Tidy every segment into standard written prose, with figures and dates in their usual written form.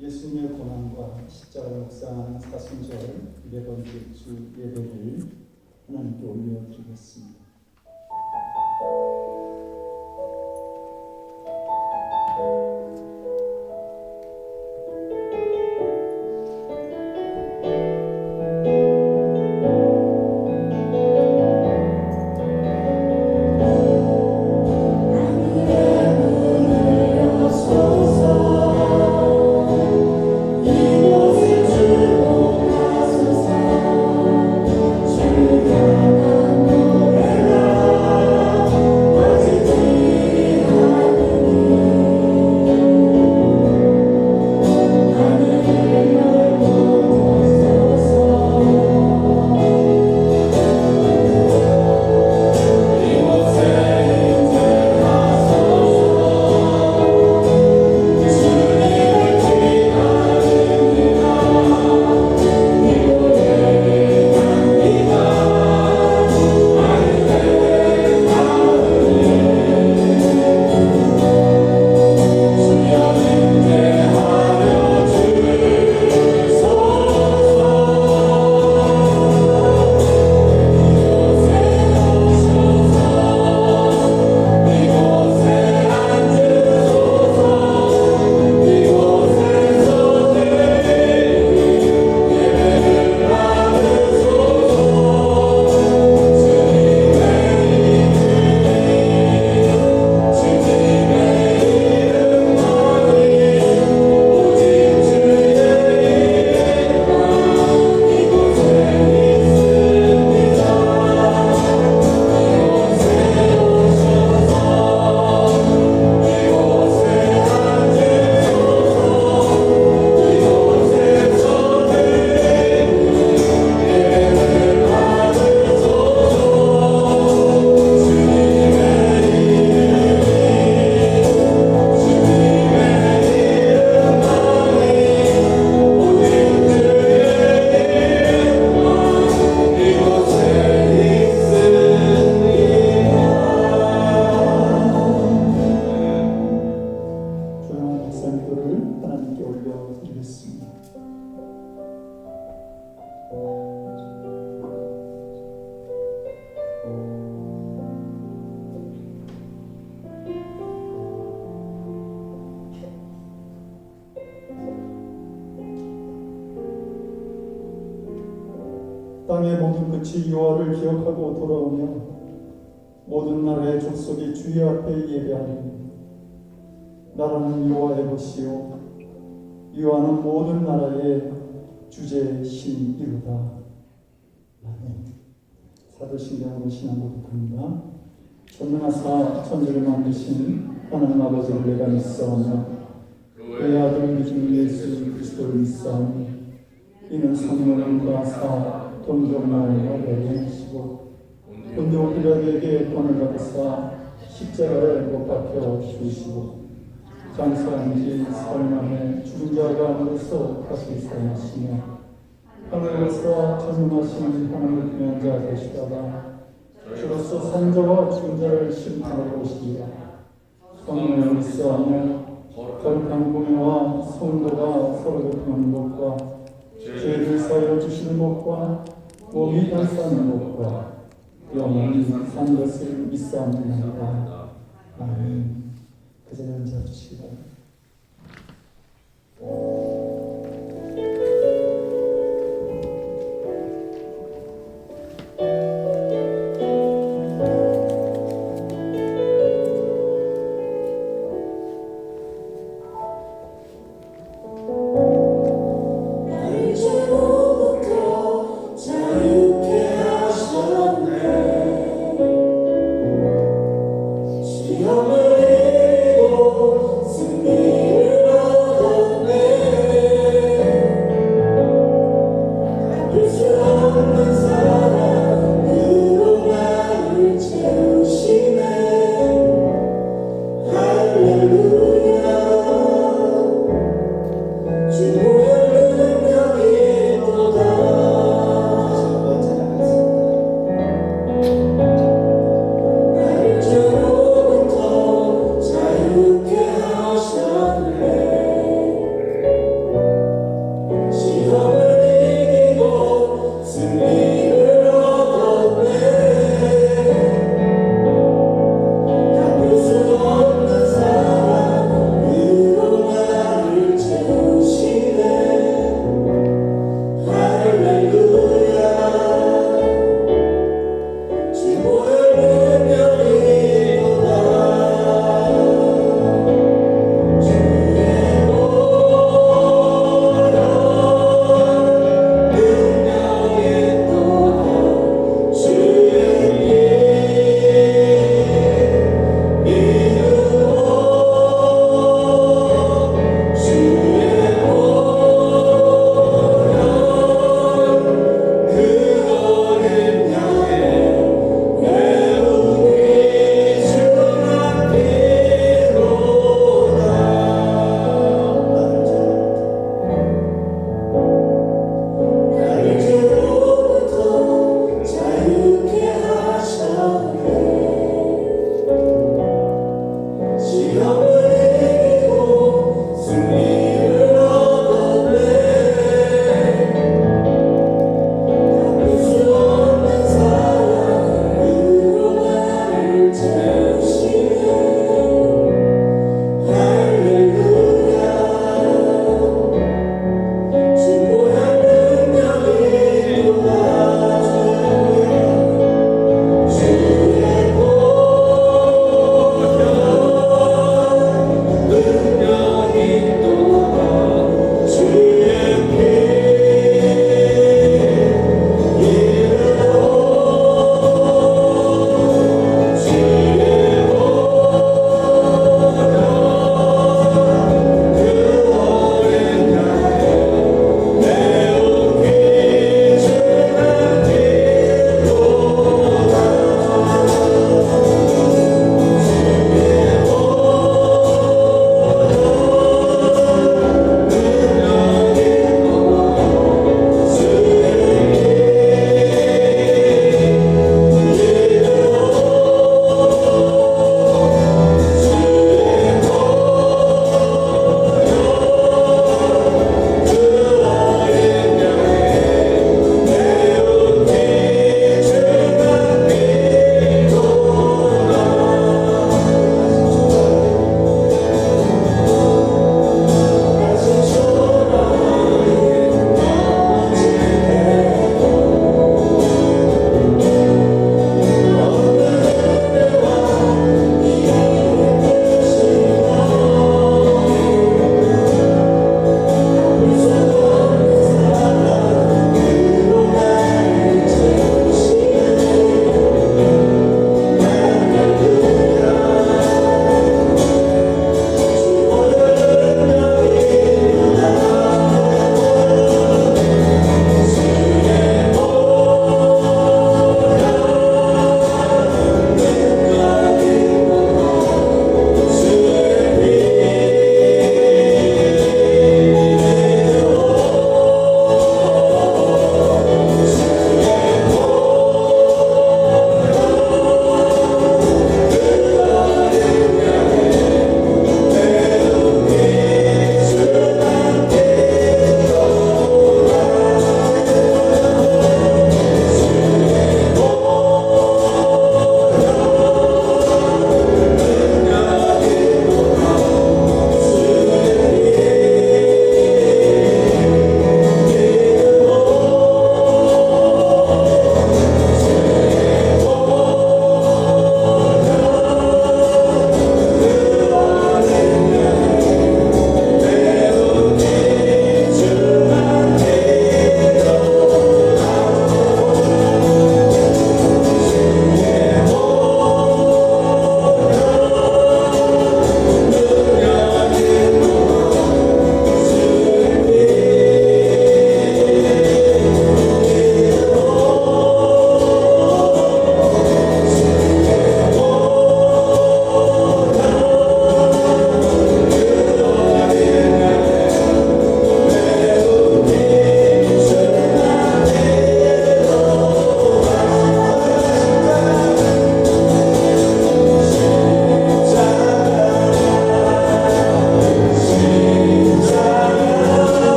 예수님의 고난과 십자가를 묵상하는 사순절 200번째 주 예배를 하나님께 올려드리겠습니다. 땅의 모든 끝이 여호와를 기억하고 돌아오며 모든 나라의 족속이 주의 앞에 예배하리니 나라는 여호와의 것이요 여호와는 모든 나라의 주제신이로다. 아멘. 사도신경으로 신앙 고백합니다. 전능하사 천지를 만드신 하나님 아버지를 내가 믿사오며 그의 아들 중 예수 그리스도를 믿사오니 이는 성령과 사 동정마음과 내리시고 본디오 빌라도에게 돈을 받으사 십자가를 못 박혀 죽으시고 장사한 지 사흘 만에 죽은 자 가운데서 다시 살아나시며 하늘에서 전능하신 하나님의 구원자 되시다가 주로서 산자와 죽은 자를 심판하러 오시리라. 성령을 믿사오며 거룩한 공예와 성도가 서로 교통하는 것과 죄를 사하여 주시는 것과 몸이 달사하는 것과 영원히 사는 것을 믿사옵나이다. 아멘. 그 자리에 앉아주시기 바랍니다.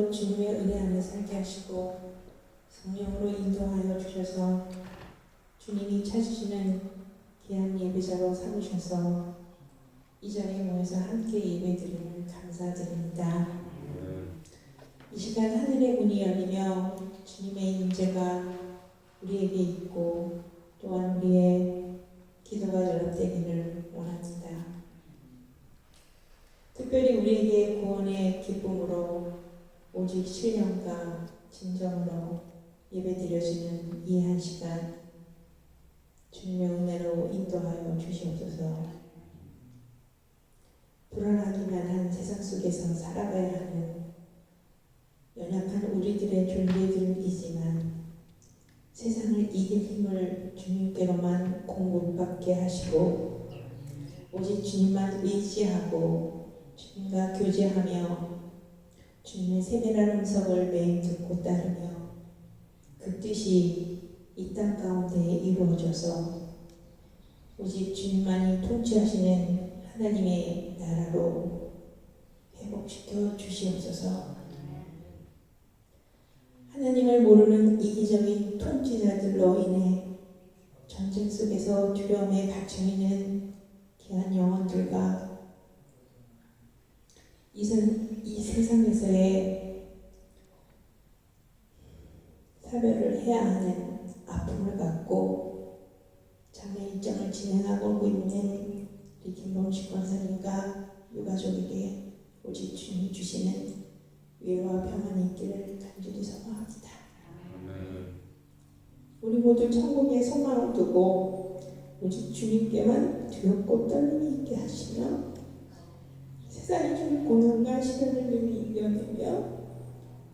오늘도 주님의 은혜 안에 살게 하시고 성령으로 인도하여 주셔서 주님이 찾으시는 귀한 예배자로 삼으셔서 이 자리에 모여서 함께 예배드림을 감사드립니다. 이 시간 하늘의 문이 열리며 주님의 임재가 우리에게 있고 또한 우리의 기도가 연락되기를 원합니다. 특별히 우리에게 구원의 기쁨으로 오직 신령과 진정으로 예배드려지는 이 한 시간 주님의 은혜로 인도하여 주시옵소서. 불안하기만 한 세상 속에서 살아가야 하는 연약한 우리들의 존재들이지만 세상을 이길 힘을 주님께로만 공급받게 하시고 오직 주님만 의지하고 주님과 교제하며 주님의 세밀한 음성을 매일 듣고 따르며 그 뜻이 이 땅 가운데 이루어져서 오직 주님만이 통치하시는 하나님의 나라로 회복시켜 주시옵소서. 하나님을 모르는 이기적인 통치자들로 인해 전쟁 속에서 두려움에 갇혀있는 귀한 영혼들과 이 세상에서의 사별을 해야 하는 아픔을 갖고 장례 일정을 진행하고 있는 우리 김범식 권사님과 유가족에게 오직 주님이 주시는 위로와 평안이 있기를 간절히 소망합니다. 우리 모두 천국에 소망을 두고 오직 주님께만 두렵고 떨림이 있게 하시며 세상이 주는 고난과 시련을 능히 이겨내며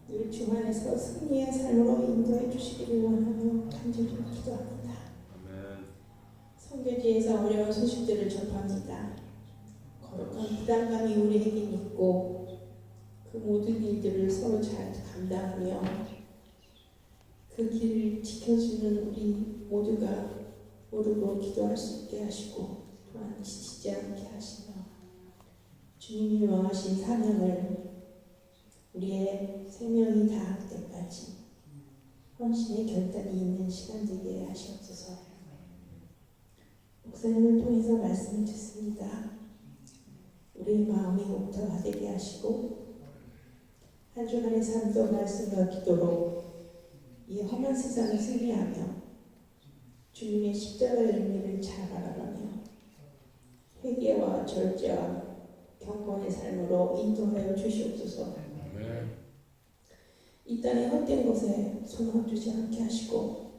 늘 주 안에서 승리의 삶으로 인도해 주시기를 원하며 간절히 기도합니다. 선교지에서 어려운 소식들을 접합니다. 거룩한 부담감이 우리에게 있고 그 모든 일들을 서로 잘 감당하며 그 길을 지켜주는 우리 모두가 무릎으로 기도할 수 있게 하시고 또한 지치지 않게 하시며 주님이 명하신 사명을 우리의 생명이 다할 때까지 헌신의 결단이 있는 시간 되게 하시옵소서. 목사님을 통해서 말씀을 듣습니다. 우리의 마음이 옥토화되게 하시고 한 주간의 삶도 말씀과 기도로 이 험한 세상을 승리하며 주님의 십자가의 의미를 잘 알아가며 회개와 절제와 경건의 삶으로 인도하여 주시옵소서. 이 땅의 헛된 곳에 소망 두지 않게 하시고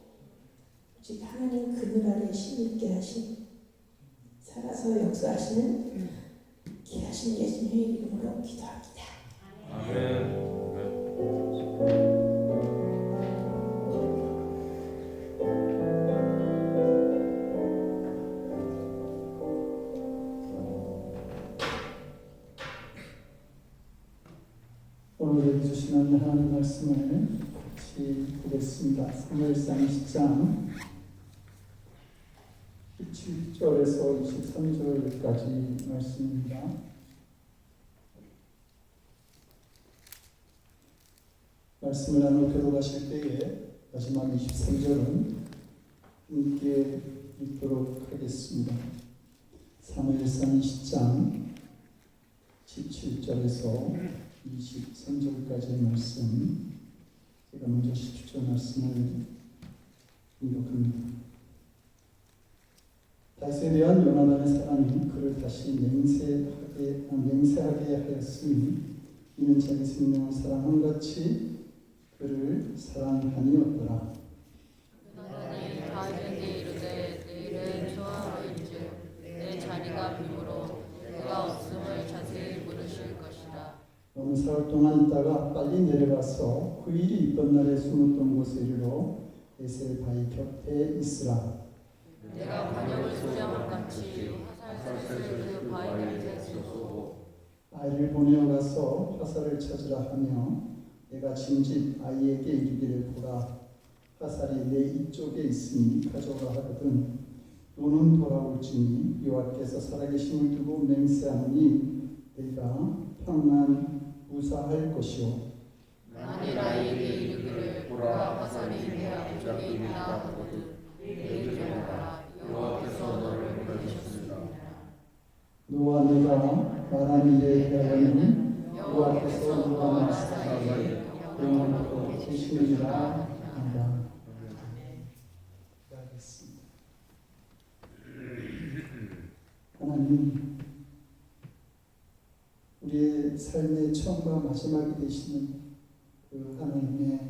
오직 하나님 그늘 아래 힘있게 하신 살아서 역사하시는 귀하신 예수님의 이름으로 기도합니다. 아멘. 오늘 주시는 하나님 말씀을 같이 보겠습니다. 사무엘상 10장 17절에서 23절까지 말씀입니다. 말씀을 나누어 교독하실 때에 마지막 23절은 함께 읽도록 하겠습니다. 사무엘상 10장 17절에서 23절까지의 말씀, 제가 먼저 17절 말씀을 읽어봅니다. 다윗에 대한 요나단의 사랑이 그를 다시 맹세하게 하였으니 이는 자기 생명을 사랑한 같이 그를 사랑하니었더라. 요나단이 다윗에게 이르되 내일은 조항하인즉 내 자리가 비므로 그가 없음을 자세히 물으실 것이라. 너는 사흘 동안 있다가 빨리 내려가서 후일이 있던 날에 숨었던 곳에 이르러 에셀 바위 곁에 있으라. 내가 관역을 수정한 같이 화살을 그 바위 곁에 쏘고 아이를 보내어 가서 화살을 찾으라 하며 내가 짐짓 아이에게 이르기를 보라. 화살이 내 이쪽에 있으니 가져가 하거든 너는 돌아올지니 여호와께서 살아계심을 두고 맹세하노니 내가 평안 무사할 것이요 나아가거든 내게 들어가라 여호와께서 너를 보내셨습니다. 너와 내가 말한 일에 대하여는 여호와께서 너와 나 사이에 영원토록 계시느니라 한다. 기도하겠습니다. 하나님, 우리의 삶의 처음과 마지막이 되시는 그 하나님의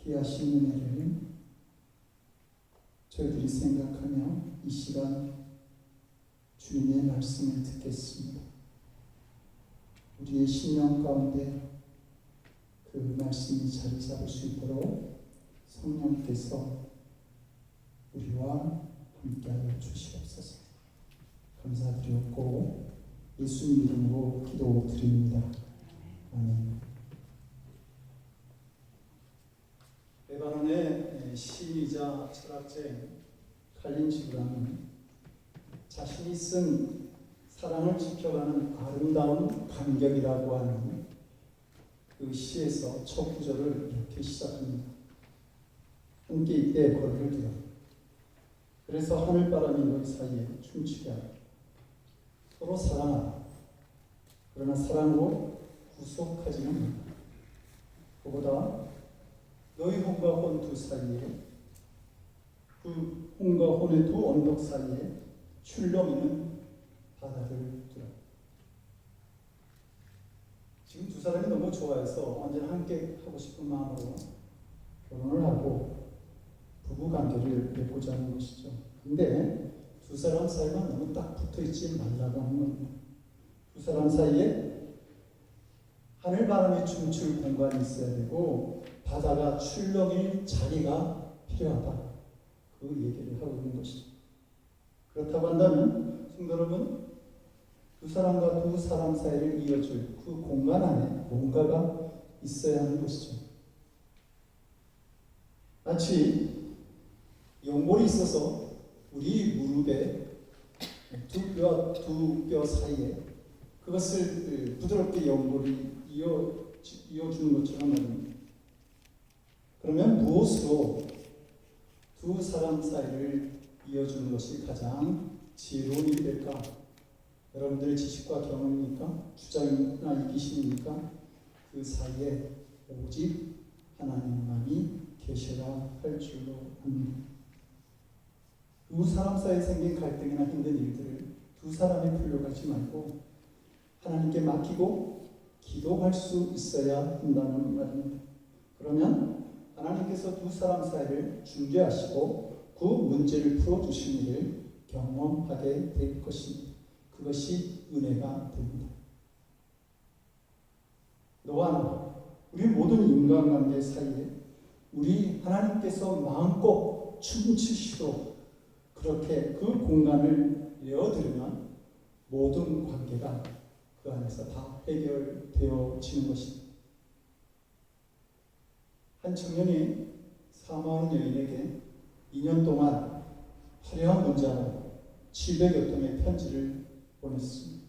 귀하신 은혜를 저희들이 생각하며 이 시간 주님의 말씀을 듣겠습니다. 우리의 심령 가운데 그 말씀이 자리 잡을 수 있도록 성령께서 우리와 함께하여 주시옵소서. 감사드렸고 예수님 이름으로 기도드립니다. 아멘. 레바논의 시인이자 철학자인 칼린 지브란은 자신이 쓴 사랑을 지켜가는 아름다운 간격이라고 하는 그 시에서 첫 구절을 이렇게 시작합니다. 함께 이때 거리를 두라. 그래서 하늘바람이 너희 사이에 춤추게 하라. 서로 사랑하라. 그러나 사랑으로 구속하지는 말라. 그보다 너희 혼과 혼 두 사이에 그 혼과 혼의 두 언덕 사이에 출렁이는 바다를 두라. 지금 두 사람이 너무 좋아해서 언제나 함께 하고 싶은 마음으로 결혼을 하고 부부 관계를 맺고자 하는 것이죠. 근데 두 사람 사이만 너무 딱 붙어 있지 말라고 하는 겁니다. 두 사람 사이에 하늘바람이 춤출 공간이 있어야 되고 바다가 출렁일 자리가 필요하다. 그 얘기를 하고 있는 것이죠. 그렇다고 한다면 성도 여러분, 두 사람과 두 사람 사이를 이어줄 그 공간 안에 뭔가가 있어야 하는 것이죠. 마치 연골이 있어서 우리 무릎에 두 뼈 사이에 그것을 부드럽게 연골이 이어주는 것처럼 말입니다. 그러면 무엇으로 두 사람 사이를 이어주는 것이 가장 지혜로운 일이 될까? 여러분들의 지식과 경험입니까? 주장이나 이기심입니까? 그 사이에 오직 하나님만이 계셔야 할 줄로 압니다. 두 사람 사이에 생긴 갈등이나 힘든 일들을 두 사람이 풀려가지 말고 하나님께 맡기고 기도할 수 있어야 한다는 말입니다. 그러면 하나님께서 두 사람 사이를 중재하시고 그 문제를 풀어주신 일을 경험하게 될 것입니다. 그것이 은혜가 됩니다. 너와 나, 우리 모든 인간관계 사이에 우리 하나님께서 마음껏 춤추시도록 그렇게 그 공간을 내어드리면 모든 관계가 그 안에서 다 해결되어지는 것입니다. 한 청년이 사모하는 여인에게 2년 동안 화려한 문자로 700여 통의 편지를 보냈습니다.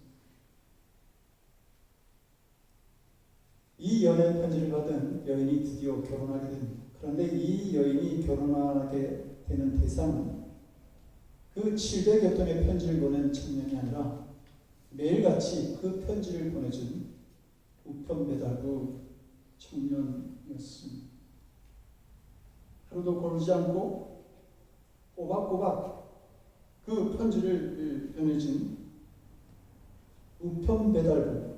이 연애 편지를 받은 여인이 드디어 결혼하게 됩니다. 그런데 이 여인이 결혼하게 되는 대상은 그 700여 통의 편지를 보낸 청년이 아니라 매일같이 그 편지를 보내준 우편배달부 청년이었습니다. 하루도 거르지 않고 꼬박꼬박 그 편지를 보내준 우편배달부,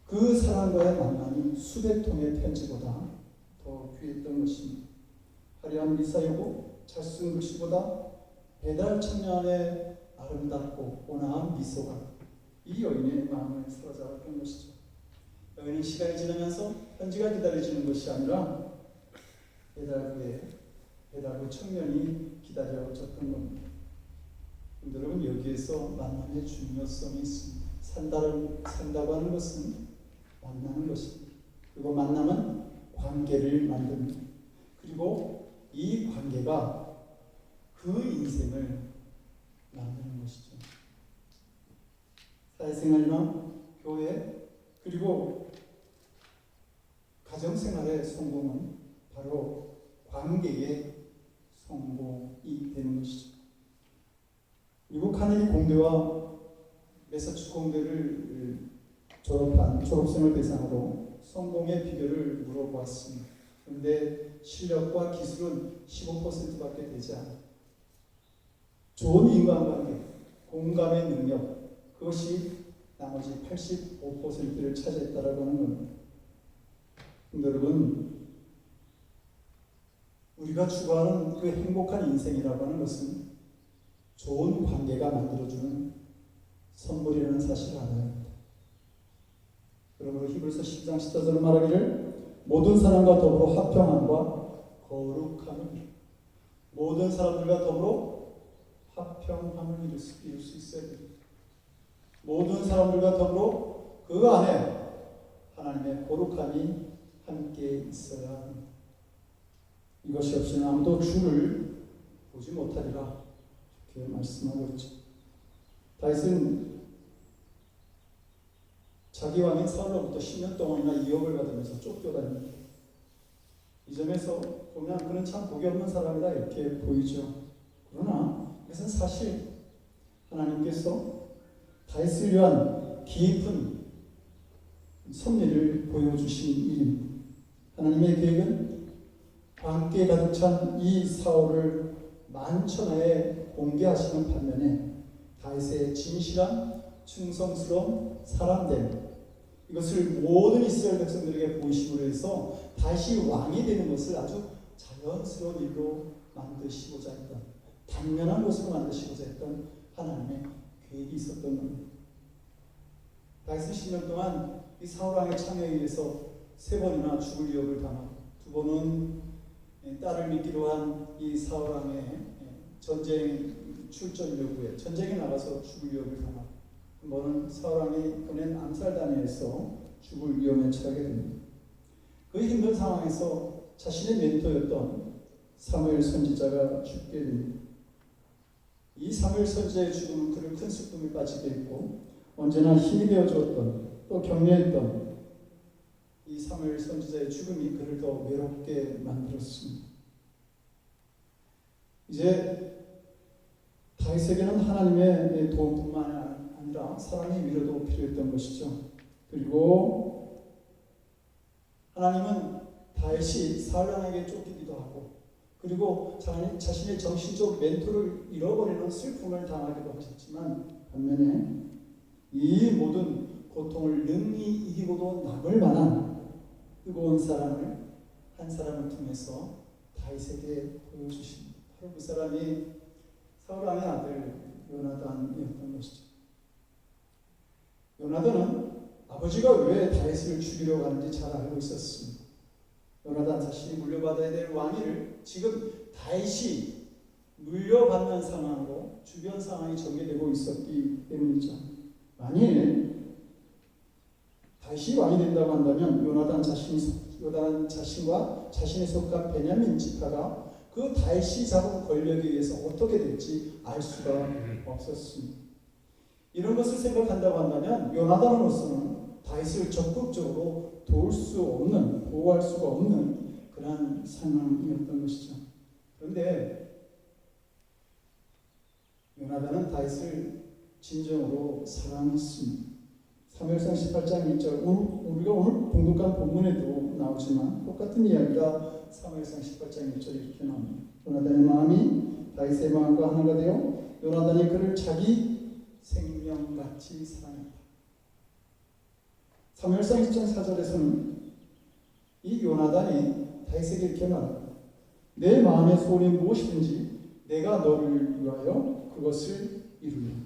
그 사람과의 만남이 수백 통의 편지보다 더 귀했던 것입니다. 화려한 미사여고 잘 쓴 글씨보다 배달 청년의 아름답고 온화한 미소가 이 여인의 마음을 사로잡았던 것이죠. 여인은 시간이 지나면서 편지가 기다려지는 것이 아니라 배달부 청년이 기다려졌던 겁니다. 여러분, 여기에서 만남의 중요성이 있습니다. 산다고 하는 것은 만나는 것입니다. 그리고 만남은 관계를 만듭니다. 그리고 이 관계가 그 인생을 만드는 것이죠. 사회생활이나 교회 그리고 가정생활의 성공은 바로 관계에 성공이 되는 것이죠. 미국 카네기 공대와 매사추 공대를 졸업한 졸업생을 대상으로 성공의 비결을 물어보았습니다. 그런데 실력과 기술은 15%밖에 되지 않아요. 좋은 인간관계, 공감의 능력, 그것이 나머지 85%를 차지했다라고 하는 겁니다. 여러분, 우리가 추구하는 그 행복한 인생이라고 하는 것은 좋은 관계가 만들어주는 선물이라는 사실을 알아야 합니다. 그러므로 히브리서 10장 14절로 말하기를 모든 사람과 더불어 화평함과 거룩함을 모든 사람들과 더불어 화평함을 이룰 수 있어야 됩니다. 모든 사람들과 더불어 그 안에 하나님의 거룩함이 함께 있어야 합니다. 이것이 없이는 아무도 주를 보지 못하리라 이렇게 말씀하고 있죠. 다윗은 자기 왕인 사울로부터 10년 동안이나 이업을 받으면서 쫓겨다닙니다. 이 점에서 보면 그는 참 복이 없는 사람이다 이렇게 보이죠. 그러나 이것은 사실 하나님께서 다윗을 위한 깊은 섭리를 보여주신 일입니다. 하나님의 계획은 광기에 가득 찬 이 사울을 만천하에 공개하시는 반면에 다윗의 진실한 충성스러운 사람됨, 이것을 모든 이스라엘 백성들에게 보이심으로 해서 다윗이 왕이 되는 것을 아주 자연스러운 일로 만드시고자 했던, 당연한 것으로 만드시고자 했던 하나님의 계획이 있었던 겁니다. 다윗은 10년 동안 이 사울왕의 창에 의해서 3번이나 죽을 위협을 당하고 2번은 딸을 믿기로 한 이 사울왕의 전쟁 출전 요구에 전쟁에 나가서 죽을 위협을 당하고 한 번은 사울왕이 보낸 암살단에서 죽을 위험에 처하게 됩니다. 그 힘든 상황에서 자신의 멘토였던 사무엘 선지자가 죽게 됩니다. 이 사무엘 선지자의 죽음은 그를 큰 슬픔에 빠지게 했고 언제나 힘이 되어 주었던 또 격려했던 이 사무엘 선지자의 죽음이 그를 더 외롭게 만들었습니다. 이제 다윗에게는 하나님의 도움뿐만 아니라 사랑의 위로도 필요했던 것이죠. 그리고 하나님은 다윗이 사울왕에게 쫓기기도 하고 그리고 자신의 정신적 멘토를 잃어버리는 슬픔을 당하기도 하셨지만 반면에 이 모든 고통을 능히 이기고도 남을 만한 뜨거운 사랑을 한 사람을 통해서 다윗에게 보여주십니다. 바로 그 사람이 사울왕의 아들 요나단이었던 것이죠. 요나단은 아버지가 왜 다윗을 죽이려고 하는지 잘 알고 있었습니다. 요나단 자신이 물려받아야 될 왕위를 지금 다윗이 물려받는 상황으로 주변 상황이 전개되고 있었기 때문이죠. 만일 다윗이 왕이 된다고 한다면 요나단 자신과 자신이 속한 베냐민 지파가 그 다윗이 잡은 권력에 의해서 어떻게 될지 알 수가 없었습니다. 이런 것을 생각한다고 한다면 요나단으로서는 다윗을 적극적으로 도울 수 없는, 보호할 수가 없는 그런 상황이었던 것이죠. 그런데 요나단은 다윗을 진정으로 사랑했습니다. 사무엘상 18장 1절, 우리가 오늘 봉독한 본문에도 나오지만 똑같은 이야기가 사무엘상 18장 1절 이렇게 나옵니다. 요나단의 마음이 다윗의 마음과 하나가 되어 요나단이 그를 자기 생명같이 사랑했다. 사무엘상 1장 4절에서는 이 요나단이 다윗에게 이렇게 말합니다. 내 마음의 소원이 무엇이든지 내가 너를 위하여 그것을 이루리라.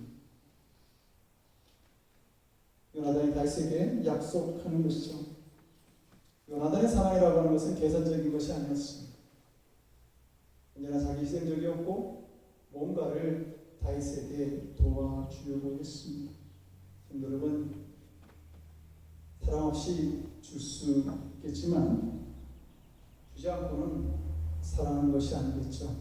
요나단이 다윗에게 약속하는 것이죠. 요나단의 사랑이라고 하는 것은 계산적인 것이 아니었습니다. 언제나 자기 희생적이었고 뭔가를 다윗에게 도와주려고 했습니다. 여러분, 사랑 없이 줄 수 있겠지만 주지 않고는 사랑하는 것이 아니겠죠.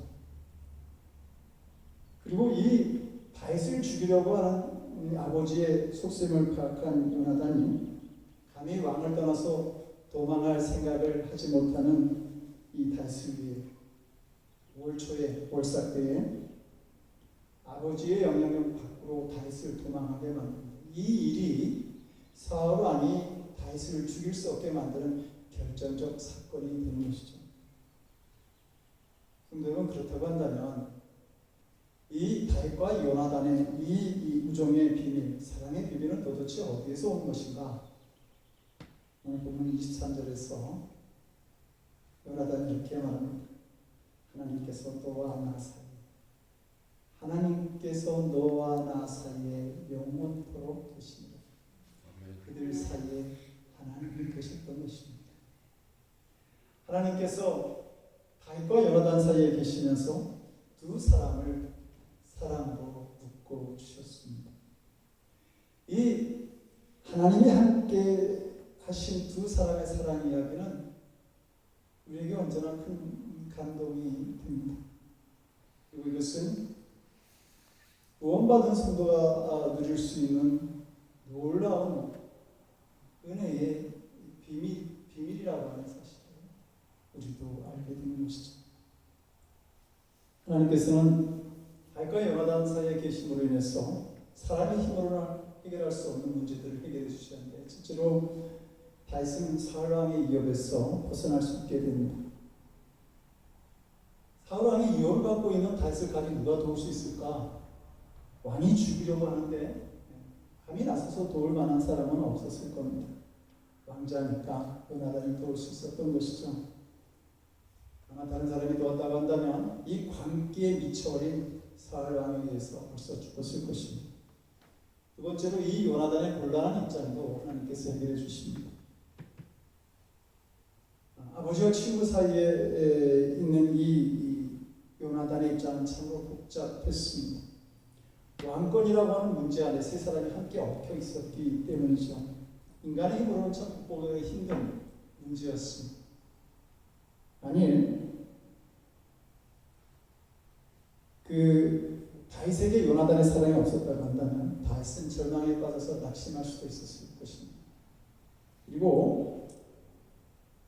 그리고 이 다윗을 죽이려고 하는 아버지의 속셈을 파악한 요나단이 감히 왕을 떠나서 도망할 생각을 하지 못하는 이 다윗을 위해 5월 초에 월삭 때에 아버지의 영향력 밖으로 다윗을 도망하게 만듭니다. 이 일이 사울 왕이 다윗을 죽일 수 없게 만드는 결정적 사건이 되는 것이죠. 성도는 그렇다고 한다면 이 다윗과 요나단의 이 우정의 비밀, 사랑의 비밀은 도대체 어디에서 온 것인가? 오늘 본문 23절에서 요나단이 이렇게 말합니다. 하나님께서 너와 나 사이에, 하나님께서 너와 나 사이에 영원토록 계십니다. 그들 사이에 하나님이 계셨던 것입니다. 하나님께서 다윗과 요나단 사이에 계시면서 두 사람을 사랑으로 묶어 주셨습니다. 이 하나님이 함께 하신 두 사람의 사랑 이야기는 우리에게 언제나 큰 감동이 됩니다. 그리고 이것은 구원받은 성도가 누릴 수 있는 놀라운 은혜의 비밀이라고 하는 사실을 우리도 알게 되는 것이죠. 하나님께서는 다윗과 요나단 사이에 계심으로 인해서 사람의 힘으로는 해결할 수 없는 문제들을 해결해 주시는데 실제로 다윗은 사울 왕의 위협에서 벗어날 수 있게 됩니다. 사울 왕이 위협을 받고 있는 다윗을 가지고 누가 도울 수 있을까? 왕이 죽이려고 하는데 감히 나서서 도울 만한 사람은 없었을 겁니다. 왕자니까 요나단이 도울 수 있었던 것이죠. 아마 다른 사람이 도왔다고 한다면 이 광기에 미쳐버린 사울 왕에 의해서 벌써 죽었을 것입니다. 두 번째로 이 요나단의 곤란한 입장도 하나님께서 해결해 주십니다. 아버지와 친구 사이에 있는 이 요나단의 입장은 참으로 복잡했습니다. 왕권이라고 하는 문제 안에 세 사람이 함께 얽혀 있었기 때문이죠. 인간의 힘으로는 참 극복하기 힘든 문제였습니다. 만일 다윗에게 요나단의 사랑이 없었다고 한다면 다윗은 절망에 빠져서 낙심할 수도 있었을 것입니다. 그리고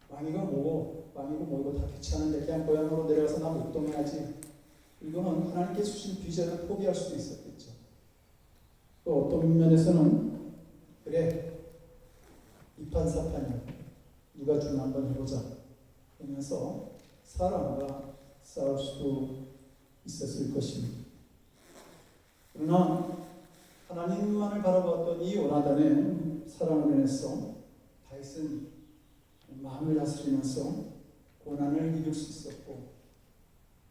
왕이고 뭐고 다 귀찮은데 그냥 고향으로 내려가서 나 목동해야지. 이거는 하나님께 주신 비전을 포기할 수도 있었겠죠. 또 어떤 면에서는 그래 이판사판이야. 누가 좀 한번 해보자. 그러면서 사람과 싸울 수도 있었을 것입니다. 그러나 하나님만을 바라보았던 이 요나단의 사랑으로 인해서 다윗은 마음을 다스리면서 고난을 이길 수 있었고,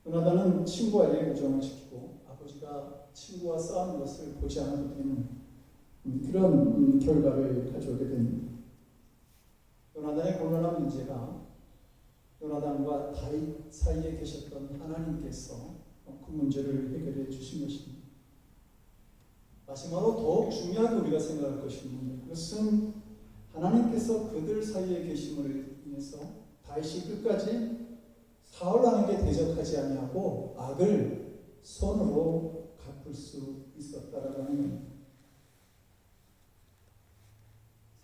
요나단은 친구와의 우정을 지키고 아버지가 친구와 싸우는 것을 보지 않아도 되는 그런 결과를 가져오게 됩니다. 요나단의 곤란한 문제가 요나단과 다윗 사이에 계셨던 하나님께서 그 문제를 해결해 주신 것입니다. 마지막으로 더욱 중요하게 우리가 생각할 것이 있는데 그것은 하나님께서 그들 사이에 계심으로 인해서 다윗이 끝까지 사울 왕에게 대적하지 아니하고 악을 손으로 갚을 수 있었다라고 하는 겁니다.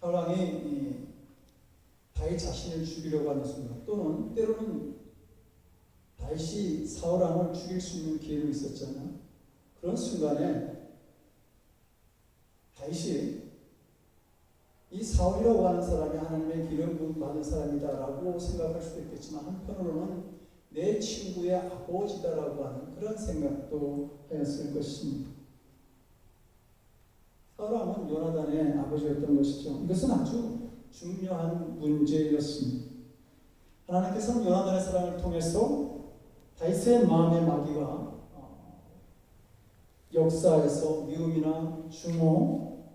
사울 왕이 다윗 자신을 죽이려고 하는 순간 또는 때로는 다윗이 사울 왕을 죽일 수 있는 기회도 있었잖아요. 그런 순간에 다윗이 이 사울이라고 하는 사람이 하나님의 기름 부음 받은 사람이다라고 생각할 수도 있겠지만 한편으로는 내 친구의 아버지다라고 하는 그런 생각도 하였을 것입니다. 사울 왕은 요나단의 아버지였던 것이죠. 이것은 아주 중요한 문제였습니다. 하나님께서는 요나단의 사랑을 통해서 다윗의 마음의 마귀가 역사에서 미움이나 증오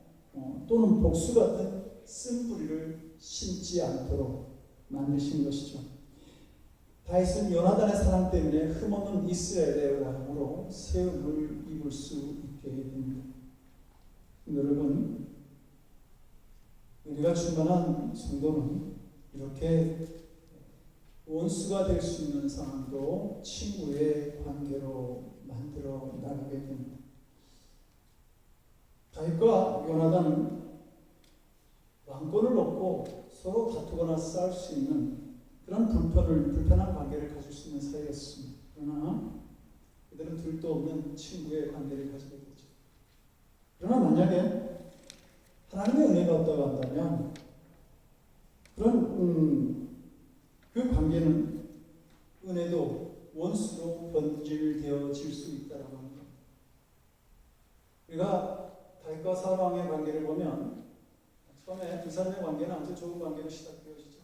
또는 복수 같은 쓴뿌리를 심지 않도록 만드신 것이죠. 다윗은 요나단의 사랑 때문에 흠없는 이스라엘의 왕으로 세움을 입을 수 있게 됩니다. 여러분, 우리가 충만한 성도는 이렇게 원수가 될 수 있는 상황도 친구의 관계로 만들어 나가게 됩니다. 다윗과 요나단은 왕권을 얻고 서로 다투거나 싸울 수 있는 그런 불편한 관계를 가질 수 있는 사이였습니다. 그러나 그들은 둘도 없는 친구의 관계를 가지게 되죠. 그러나 만약에 하나님의 은혜가 없다고 한다면 그런 그 관계는 은혜도 원수로 번질되어질 수 있다라고 합니다. 우리가 다윗과 사울 왕의 관계를 보면 처음에 두 사람의 관계는 아주 좋은 관계로 시작되어지죠.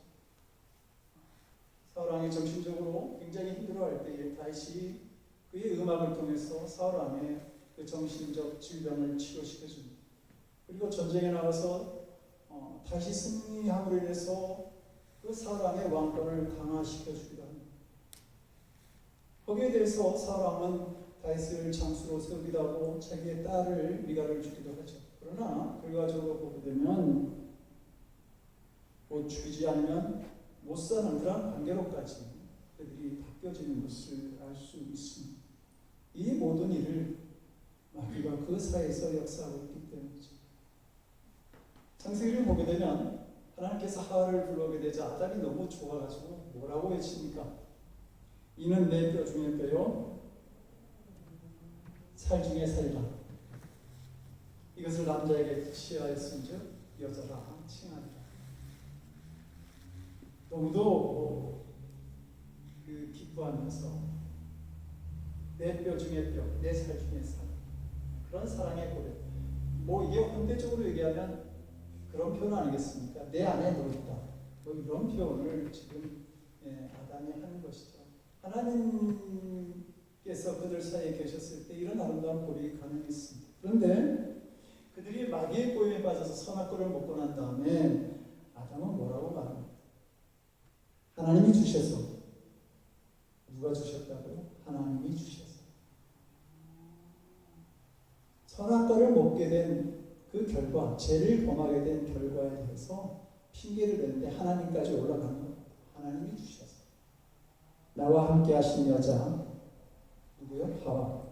사울 왕이 정신적으로 굉장히 힘들어할 때에 다윗이 그의 음악을 통해서 사울 왕의 그 정신적 질병을 치료시켜줍니다. 그리고 전쟁에 나가서 다시 승리함으로 인해서 그 사울 왕의 왕권을 강화시켜주기도 합니다. 거기에 대해서 사울 왕은 다윗을 장수로 세우기도 하고 자기의 딸을 미갈을 주기도 하죠. 그러나 결과적으로 보게 되면 곧 죽이지 않으면 못 사는 그런 관계로까지 그들이 바뀌어지는 것을 알 수 있습니다. 이 모든 일을 마귀가 그 사이에서 역사하고 있기 때문이죠. 창세기를 보게 되면 하나님께서 하와를 불러오게 되자 아담이 너무 좋아가지고 뭐라고 외칩니까? 이는 내 뼈 중에 뼈요 살 중에 살이라. 이것을 남자에게 취하였은즉 여자라 칭하리라. 너무도 그 기뻐하면서 내 뼈 중에 뼈, 내 살 중에 살, 그런 사랑의 고백. 뭐 이게 현대적으로 얘기하면 그런 표현 아니겠습니까? 내 안에 너 있다. 뭐 이런 표현을 지금 아담이 하는 것이죠. 하나님께서 그들 사이에 계셨을 때 이런 아름다운 고백이 가능했습니다. 그런데 그들이 마귀의 꼬임에 빠져서 선악과를 먹고 난 다음에 아담은 뭐라고 말합니까? 하나님이 주셔서. 누가 주셨다고요? 하나님이 주셔서. 선악과를 먹게 된 그 결과, 죄를 범하게 된 결과에 대해서 핑계를 대는데 하나님까지 올라가는 겁니다. 하나님이 주셔서. 나와 함께 하신 여자 누구요? 하와.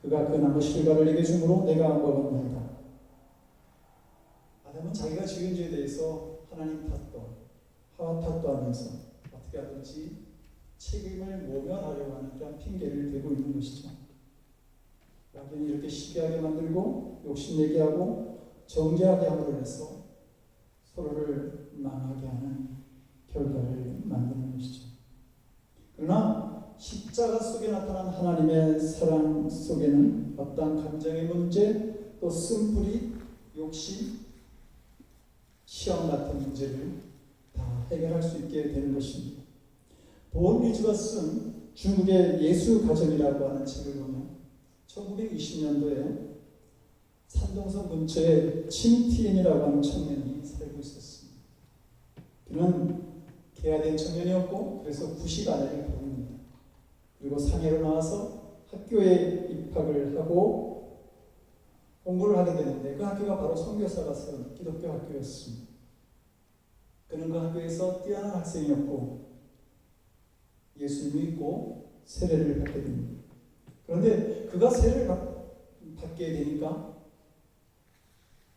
그가 그 나무 실과를 내게 주므로 내가 먹었나이다. 아담은 자기가 지은 죄에 대해서 하나님 탓도 하와 탓도 하면서 어떻게 하든지 책임을 모면하려고 하는 그런 핑계를 대고 있는 것이죠. 마귀는 이렇게 시기하게 만들고 욕심내게 하고 정죄하게 함으로 해서 서로를 망하게 하는 결과를 만드는 것이죠. 그러나 십자가 속에 나타난 하나님의 사랑 속에는 어떤 감정의 문제, 또 쓴뿌리, 욕심, 시험 같은 문제를 다 해결할 수 있게 되는 것입니다. 본 리즈가 쓴 중국의 예수가정이라고 하는 책을 보면 1920년도에 산동성 근처에 칭티엔이라고 하는 청년이 살고 있었습니다. 그는 개화된 청년이었고 그래서 구식 아내를 보냅니다. 그리고 상해로 나와서 학교에 입학을 하고 공부를 하게 되는데 그 학교가 바로 선교사가 세운 기독교 학교였습니다. 그는 그 학교에서 뛰어난 학생이었고 예수님을 믿고 세례를 받게 됩니다. 그런데 그가 세례를 받게 되니까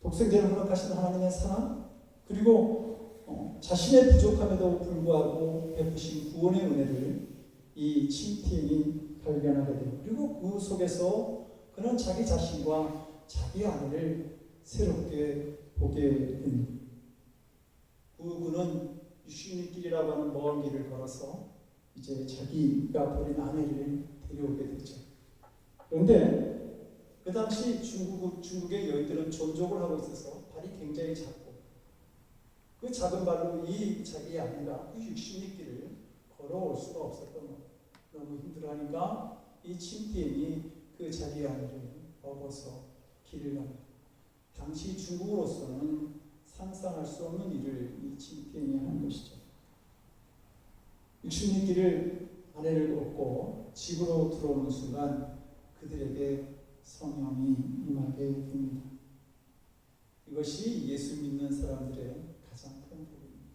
독생자를 허락하신 하나님의 사랑, 그리고 자신의 부족함에도 불구하고 베푸신 구원의 은혜를 이 칭티엔이 발견하게 돼요. 그리고 그 속에서 그는 자기 자신과 자기 아내를 새롭게 보게 됩니다. 그는 유신길이라고 하는 먼 길을 걸어서 이제 자기가 버린 아내를 데려오게 되죠. 그런데 그 당시 중국의 여인들은 존족을 하고 있어서 발이 굉장히 작고 그 작은 발로 이 자기 아내가 그 60리길을 걸어올 수가 없었던 거예요. 너무 힘들어하니까 이 칭티엔이 그 자기 아내를 업어서 길을 갑니다. 당시 중국으로서는 상상할 수 없는 일을 이 칭티엔이 한 것이죠. 60리길을 아내를 업고 집으로 들어오는 순간 그들에게 성령이 임하게 됩니다. 이것이 예수 믿는 사람들의 가장 큰 복입니다.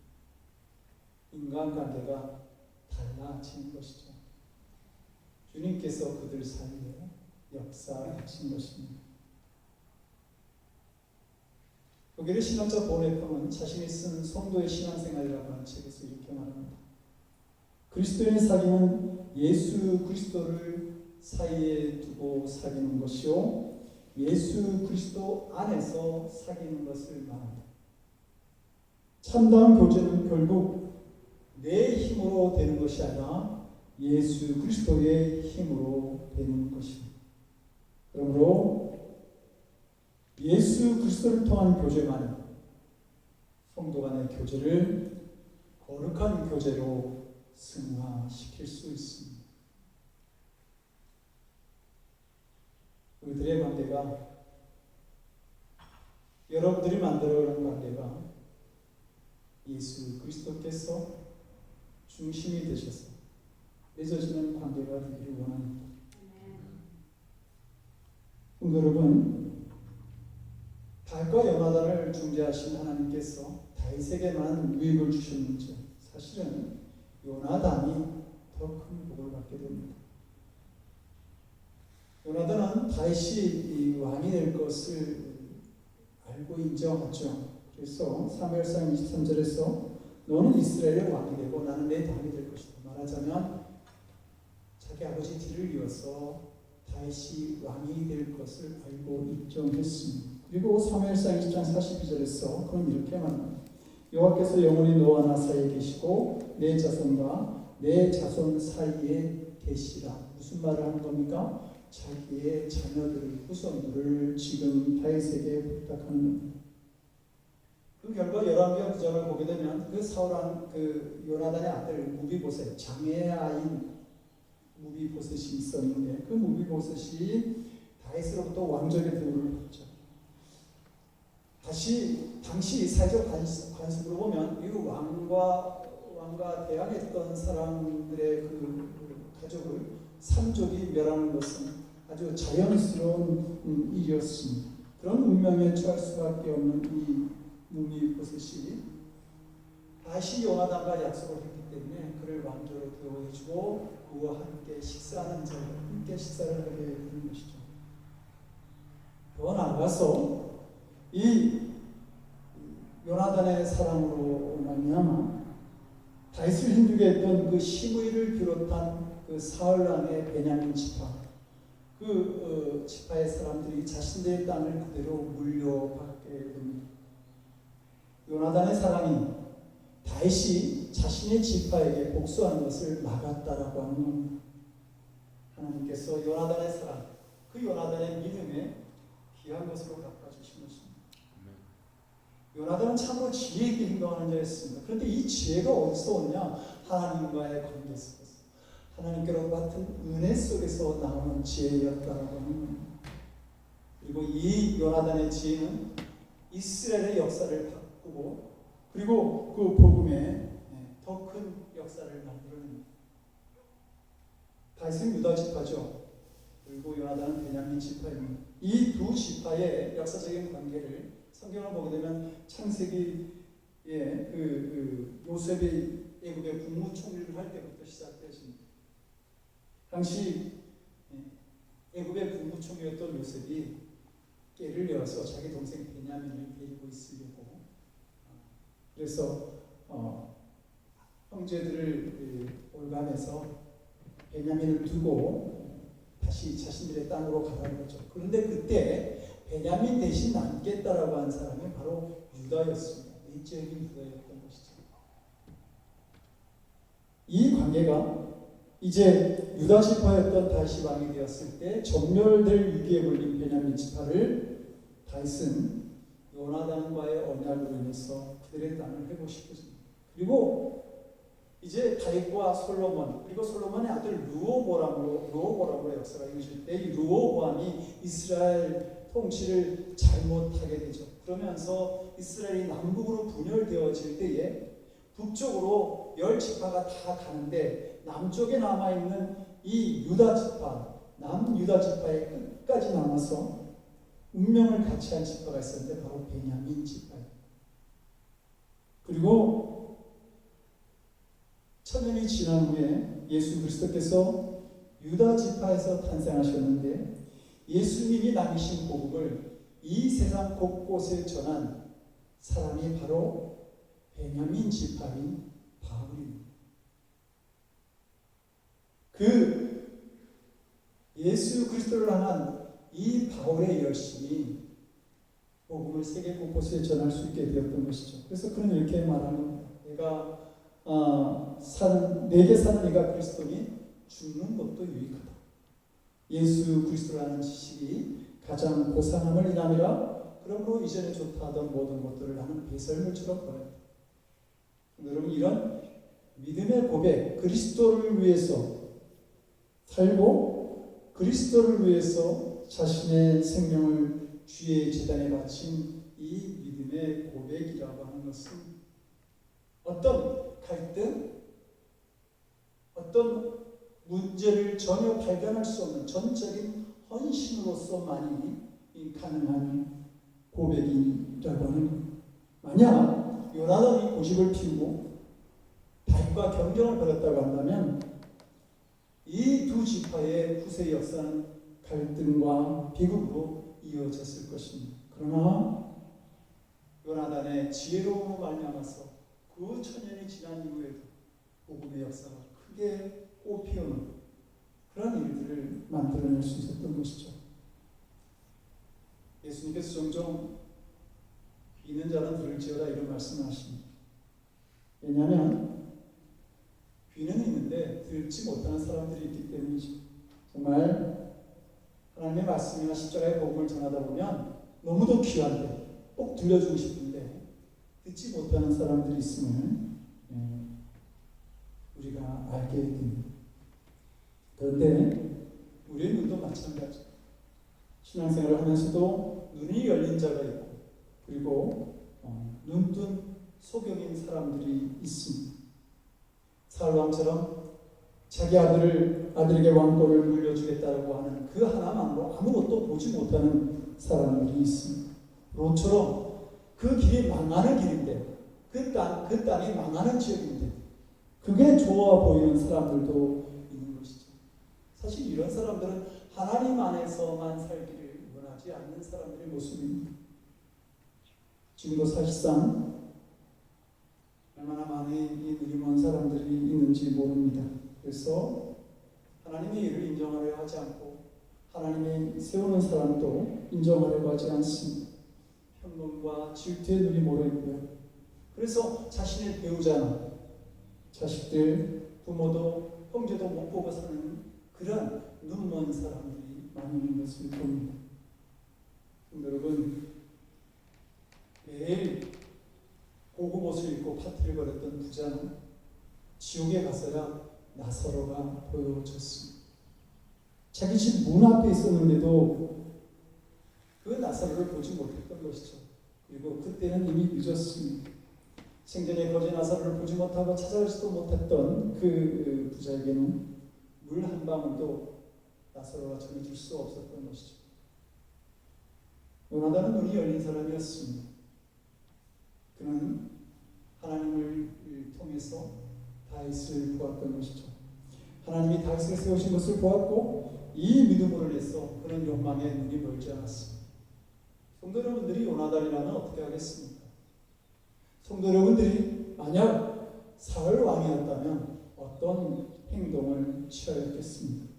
인간관계가 달라지는 것이죠. 주님께서 그들 사이에 역사하신 것입니다. 독일의 신학자 보네펑은 자신이 쓴 성도의 신앙생활이라고 하는 책에서 이렇게 말합니다. 그리스도인의 사귐은 예수 그리스도를 사이에 두고 사귀는 것이요, 예수 그리스도 안에서 사귀는 것을 말합니다. 참다운 교제는 결국 내 힘으로 되는 것이 아니라 예수 그리스도의 힘으로 되는 것입니다. 그러므로 예수 그리스도를 통한 교제만이 성도 간의 교제를 거룩한 교제로 승화시킬 수 있습니다. 우리들의 관계가, 여러분들이 만들어가는 관계가 예수 그리스도께서 중심이 되셔서 맺어지는 관계가 되기를 원합니다. 여러분, 다윗과 요나단을 중재하신 하나님께서 다윗에게만 유익을 주셨는지 사실은 요나단이 더 큰 복을 받게 됩니다. 요나단은 다윗이 왕이 될 것을 알고 인정하죠. 그래서 사무엘상 23절에서 너는 이스라엘의 왕이 되고 나는 내 당이 될 것이다. 말하자면 자기 아버지 뒤를 이어서 다윗이 왕이 될 것을 알고 인정했습니다. 그리고 사무엘상 20장 42절에서 그럼 이렇게 말합니다. 여호와께서 영원히 너와 나 사이에 계시고 내 자손과 내 자손 사이에 계시라. 무슨 말을 하는 겁니까? 자기의 자녀들을, 후손들을 지금 다윗에게 부탁하는 겁니다. 그 결과 열왕기하 9장을 보게 되면 그 사울한 그 요나단의 아들 무비보셋, 장의 아인 무비보셋이 있었는데 그 무비보셋이 다윗으로부터 왕족의 대우를 받죠. 당시 사회적 관습으로 보면 이 왕과 대항했던 사람들의 그 가족을 삼족이 멸하는 것은 아주 자연스러운 일이었습니다. 그런 운명에 처할 수밖에 없는 이 무비보셋이 다시 요나단과 약속을 했기 때문에 그를 왕조로 대우해주고 그와 함께 식사하는 자를 함께 식사를 하게 되는 것이죠. 더 나아가서 이 요나단의 사랑으로 말미암아 다윗을 힘들게 했던 그 시므이를 비롯한 그 사흘 왕의 베냐민 지파, 그 지파의 사람들이 자신들의 땅을 그대로 물려받게 됩니다. 요나단의 사랑이 다윗이 자신의 지파에게 복수하는 것을 막았다라고 하는 겁니다. 하나님께서 요나단의 사랑, 그 요나단의 믿음에 귀한 것으로 갚아주신 것입니다. 요나단은 참으로 지혜 있게 행동하는 자였습니다. 그런데 이 지혜가 어디서 오냐? 하나님과의 관계 속에서, 하나님께로 받은 은혜 속에서 나오는 지혜였다라고 하는 겁니다. 그리고 이 요나단의 지혜는 이스라엘의 역사를 바꾸고 그리고 그 복음에 더 큰 역사를 만들어냅니다. 다윗은 유다 지파죠. 그리고 요나단은 베냐민 지파입니다. 이 두 지파의 역사적인 관계를 성경을 보게 되면 창세기에 요셉이 애굽의 국무총리를 할 때부터 시작되었습니다. 당시 애굽의 국무총리였던 요셉이 깨를 내어서 자기 동생 베냐민을 데리고 있으려고, 그래서 형제들을 올감해서 베냐민을 두고 다시 자신들의 땅으로 가라는 거죠. 그런데 그때 베냐민 대신 남겠다라고 한 사람이 바로 유다였습니다. 내적인 유다였던 것이죠. 이 관계가 이제 유다 지파였던 다윗이 왕이 되었을 때 전멸될 위기에 몰린 베냐민 지파를 다윗은 요나단과의 언약으로 인해서 그들의 땅을 회복시켰습니다. 그리고 이제 다윗과 솔로몬, 그리고 솔로몬의 아들 르호보암으로 역사가 이루어질 때 이 르호보암이 이스라엘 통치를 잘못하게 되죠. 그러면서 이스라엘이 남북으로 분열되어질 때에 북쪽으로 10지파가 다 가는데 남쪽에 남아있는 이 유다 지파, 남유다 지파의 끝까지 남아서 운명을 같이 한 지파가 있었는데 바로 베냐민 지파예요. 그리고 천년이 지난 후에 예수 그리스도께서 유다 지파에서 탄생하셨는데 예수님이 남기신 복음을 이 세상 곳곳에 전한 사람이 바로 베냐민 지파인 바울입니다. 그 예수 그리스도를 향한 이 바울의 열심이 복음을 세계 곳곳에 전할 수 있게 되었던 것이죠. 그래서 그는 이렇게 말하는 겁니다. 내게 사는 이가 그리스도니 죽는 것도 유익하다. 예수 그리스도라는 지식이 가장 고상함을 인함이라. 그러므로 이전에 좋다 하던 모든 것들을 나는 배설물처럼 버렸다. 여러분, 이런 믿음의 고백, 그리스도를 위해서 살고 그리스도를 위해서 자신의 생명을 주의 제단에 바친 이 믿음의 고백이라고 하는 것은 어떤 갈등, 어떤 문제를 전혀 발견할 수 없는 전적인 헌신으로서만이 가능한 고백이라고 하는 겁니다. 만약 요나단이 고집을 피우고 다윗과 경쟁을 벌였다고 한다면 이 두 지파의 후세 역사는 갈등과 비극으로 이어졌을 것입니다. 그러나 요나단의 지혜로움으로 말미암아서 그 천년이 지난 이후에도 복음의 역사가 크게 꽃피우는 그런 일들을 만들어낼 수 있었던 것이죠. 예수님께서 종종 귀 있는 자는 들을지어다 이런 말씀을 하십니다. 왜냐하면 귀는 있는데 들지 못하는 사람들이 있기 때문이죠. 정말 하나님의 말씀이나 십자가의 복음을 전하다 보면 너무도 귀한데 꼭 들려주고 싶은데 듣지 못하는 사람들이 있음을 우리가 알게 됩니다. 그런데 우리의 눈도 마찬가지입니다. 신앙생활을 하면서도 눈이 열린 자가 있고 그리고 눈뜬 소경인 사람들이 있습니다. 사울왕처럼 자기 아들에게 왕권을 물려주겠다고 하는 그 하나만으로 아무것도 보지 못하는 사람들이 있습니다. 롯처럼 그 길이 망하는 길인데 그 땅이 망하는 지역인데 그게 좋아 보이는 사람들도 있는 것이죠. 사실 이런 사람들은 하나님 안에서만 살기를 원하지 않는 사람들의 모습입니다. 지금도 사실상 얼마나 많은 이 눈이 먼 사람들이 있는지 모릅니다. 그래서 하나님의 일을 인정하려 하지 않고 하나님의 세우는 사람도 인정하려고 하지 않습니다. 평론과 질투에 눈이 멀어 있고요. 그래서 자신의 배우자나 자식들, 부모도 형제도 못 보고 사는 그런 눈먼 사람들이 많이 있는 것을 봅니다. 여러분, 매일 고급 옷을 입고 파티를 벌였던 부자는 지옥에 가서야 나사로가 보여줬습니다. 자기 집 문 앞에 있었는데도 그 나사로를 보지 못했던 것이죠. 그리고 그때는 이미 늦었습니다. 생전에 거지 나사로를 보지 못하고 찾아가지도 못했던 그 부자에게는 물 한 방울도 나사로가 전해줄 수 없었던 것이죠. 요나단은 눈이 열린 사람이었습니다. 그는 하나님을 통해서 다윗을 보았던 것이죠. 하나님이 다윗을 세우신 것을 보았고 이 믿음으로 인해서 그는 욕망에 눈이 멀지 않았습니다. 성도 여러분들이 요나단이라면 어떻게 하겠습니까? 성도 여러분들이 만약 사울 왕이었다면 어떤 행동을 취하였겠습니까?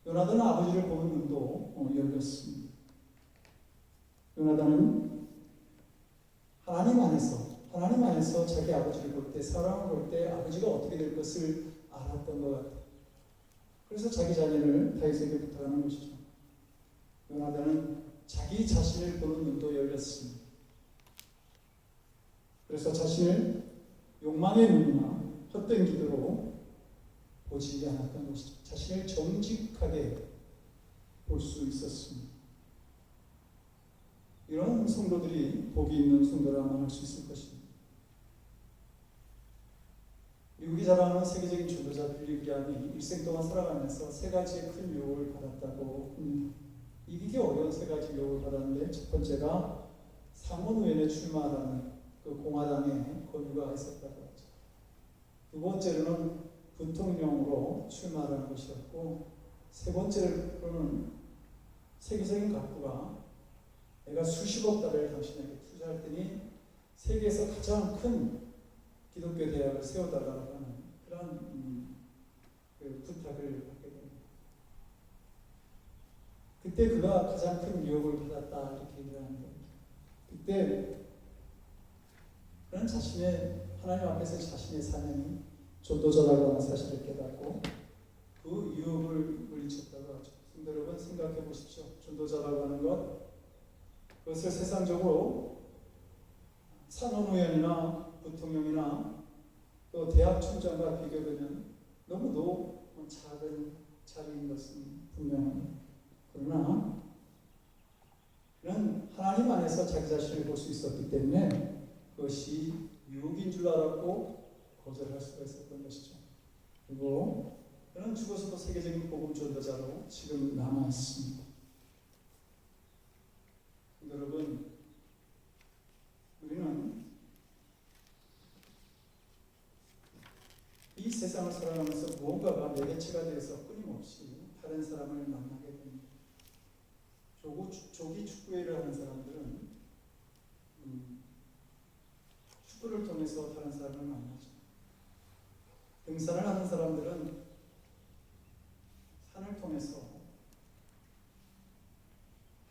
요나단은 아버지를 보는 눈도 열렸습니다. 요나단은 하나님 안에서 자기 아버지를 볼 때, 사랑을 볼 때 아버지가 어떻게 될 것을 알았던 것 같아요. 그래서 자기 자녀를 다윗에게 부탁하는 것이죠. 요나단은 자기 자신을 보는 눈도 열렸습니다. 그래서 자신을 욕망의 눈이나 헛된 기도로 보지 않았던 것이죠. 자신을 정직하게 볼 수 있었습니다. 이런 성도들이 복이 있는 성도라만 할 수 있을 것입니다. 미국이 자랑하는 세계적인 주도자 빌리 그레함이 일생 동안 살아가면서 세 가지의 큰 유혹을 받았다고 합니다. 이기기 어려운 세 가지 유혹을 받았는데 첫 번째가 상원의원에 출마하라는 그 공화당의 권유가 있었다고 하죠. 두 번째로는 부통령으로 출마하라는 것이었고 세 번째로는 세계적인 각부가 내가 수십억 달러를 당신에게 투자할 테니 세계에서 가장 큰 기독교 대학을 세워달라고 하는 그런 그때 그가 가장 큰 유혹을 받았다 이렇게 얘기를 하는 겁니다. 그때 그는 하나님 앞에서 자신의 사명이 전도자라고 하는 사실을 깨닫고 그 유혹을 물리쳤다고 하죠. 성도 여러분 생각해 보십시오. 전도자라고 하는 것, 그것을 세상적으로 산업의원이나 부통령이나 또 대학 총장과 비교되면 너무도 작은 자리인 것은 분명합니다. 그러나 그는 하나님 안에서 자기 자신을 볼 수 있었기 때문에 그것이 유혹인 줄 알았고 거절할 수가 있었던 것이죠. 그리고 그는 죽어서도 세계적인 복음 전도자로 지금 남아 있습니다. 여러분, 우리는 이 세상을 살아가면서 무언가가 매개체가 되어서 끊임없이 다른 사람을 만나게 됩니다. 조기 축구회를 하는 사람들은 축구를 통해서 다른 사람을 만나죠. 등산을 하는 사람들은 산을 통해서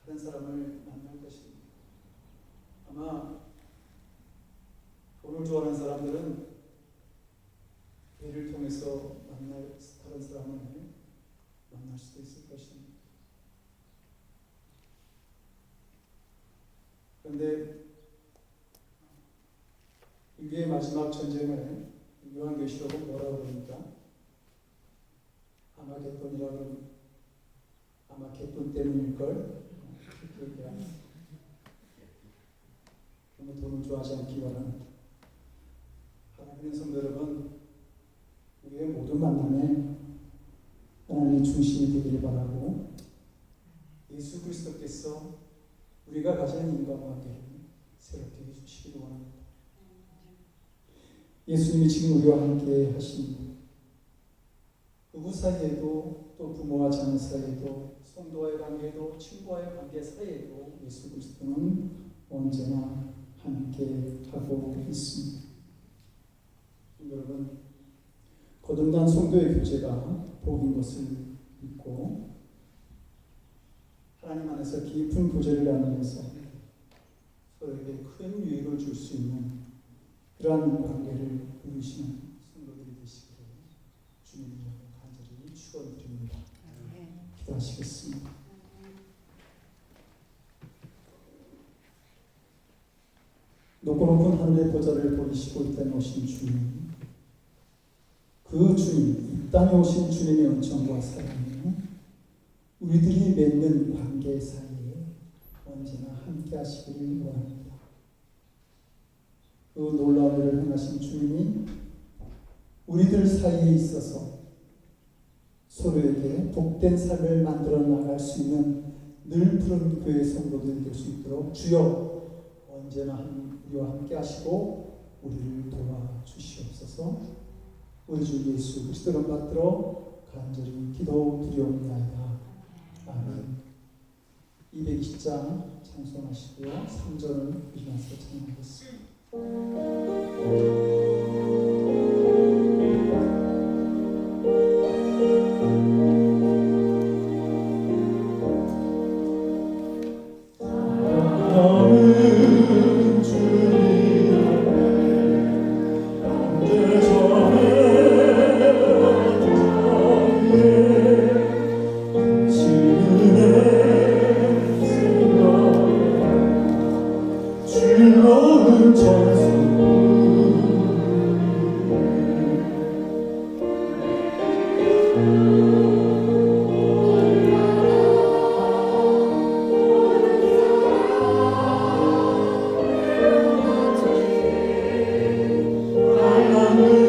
다른 사람을 만날 것입니다. 아마 돈을 좋아하는 사람들은 배를 통해서 다른 사람을 만날 수도 있을 것입니다. 그런데 인류의 마지막 전쟁을 요한계시록은 뭐라고 그럽니까? 아마 개돈 때문일걸? 너무 돈을 좋아하지 않기 바랍니다. 하나님의 성도 여러분, 우리의 모든 만남에 하나님의 중심이 되기를 바라고 예수 그리스도께서 우리가 가지는 인간관계를 새롭게 해주시기를 원합니다. 예수님이 지금 우리와 함께 하십니다. 부부 사이에도 또 부모와 자녀 사이에도 성도와의 관계도 친구와의 관계 사이에도 예수 그리스도는 언제나 함께 하고 있습니다. 여러분, 거듭난 성도의 교제가 복인 것을 믿고 하나님 안에서 깊은 교제를 나누면서 서로에게 큰 유익을 줄 수 있는 그러한 관계를 누리시는 성도들이 되시기를 주님의 이름으로 간절히 축원드립니다. 기도하시겠습니다. 높고 높은 하늘의 보좌를 보이시고 이 땅에 오신 주님, 그 주님, 이 땅에 오신 주님의 은총과 사랑이 우리들이 맺는 관계 사이에 언제나 함께 하시기를 원합니다. 그 놀라운 일을 행하신 주님이 우리들 사이에 있어서 서로에게 복된 삶을 만들어 나갈 수 있는 늘 푸른 교회 성도들이 될 수 있도록 주여 언제나 우리와 함께 하시고 우리를 도와주시옵소서. 우리 주 예수 그리스도를 받들어 간절히 기도드리옵나이다. 아멘. 220장 찬송하시고요. 3절을 일어나서 찬양하겠습니다. 하나님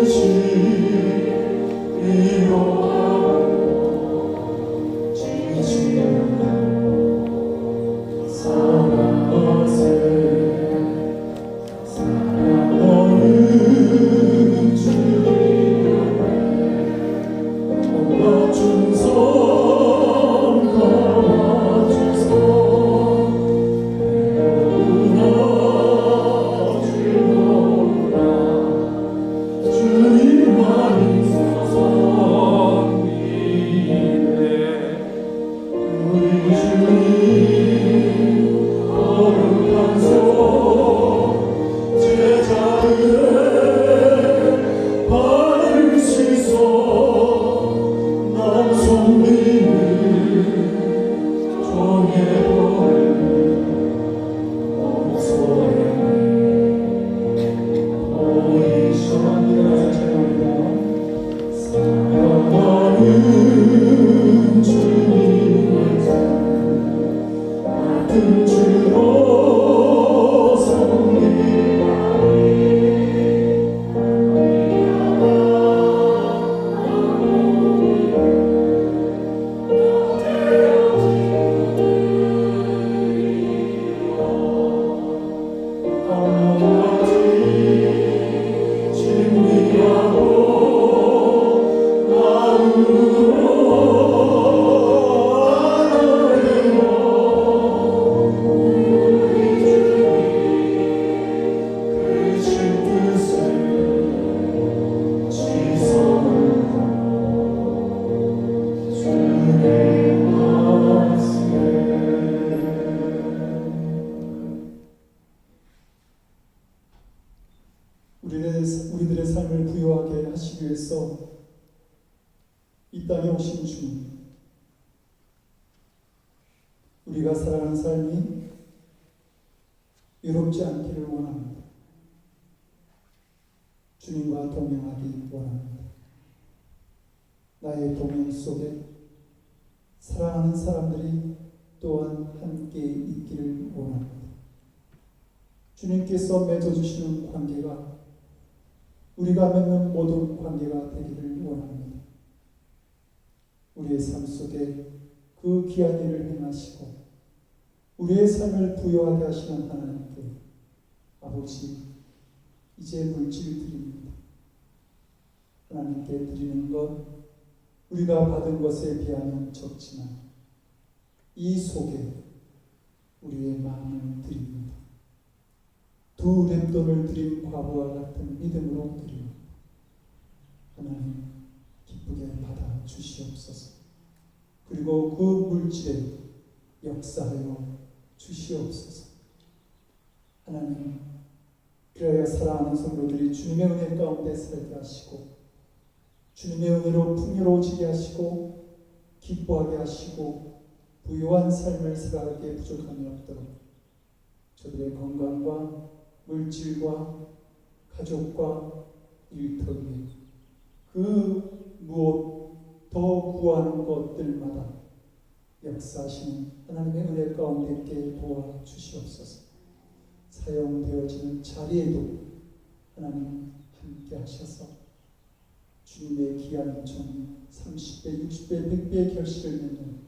부유하게 하시기 위해서 이 땅에 오신 주님, 우리가 살아가는 삶이 외롭지 않기를 원합니다. 주님과 동행하기 원합니다. 나의 동행 속에 사랑하는 사람들이 또한 함께 있기를 원합니다. 주님께서 맺어주시는 관계가 우리가 맺는 모든 관계가 되기를 원합니다. 우리의 삶 속에 그 귀한 일을 행하시고 우리의 삶을 부여하게 하시는 하나님께 아버지, 이제 물질 드립니다. 하나님께 드리는 것 우리가 받은 것에 비하면 적지만 이 속에 우리의 마음을 드립니다. 두 랩돈을 드린 과부와 같은 믿음으로 드립니다. 하나님, 기쁘게 받아 주시옵소서. 그리고 그 물질에 역사하여 주시옵소서. 하나님, 그래야 사랑하는 성도들이 주님의 은혜 가운데 살게 하시고 주님의 은혜로 풍요로워지게 하시고 기뻐하게 하시고 부유한 삶을 살아가기에 부족함이 없도록 저들의 건강과 물질과 가족과 일터에 그 무엇 더 구하는 것들마다 역사하시는 하나님의 은혜 가운데 있게 도와주시옵소서. 사용되어지는 자리에도 하나님 함께 하셔서 주님의 귀한 종 30배, 60배, 100배의 결실을 맺는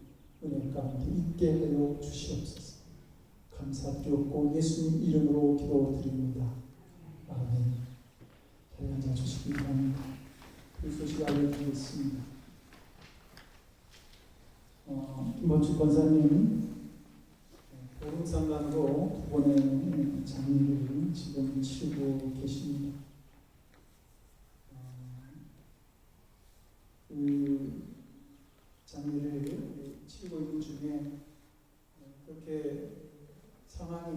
은혜 가운데 있게 하여 주시옵소서. 감사드렸고 예수님 이름으로 기도드립니다. 아멘. 자리 앉아 주시기 바랍니다. 그 소식 알려드리겠습니다. 김범주 권사님 보름상관으로 두 번의 장례를 지금 치르고 계십니다. 그 장례를 치르고 있는 중에 그렇게 상황이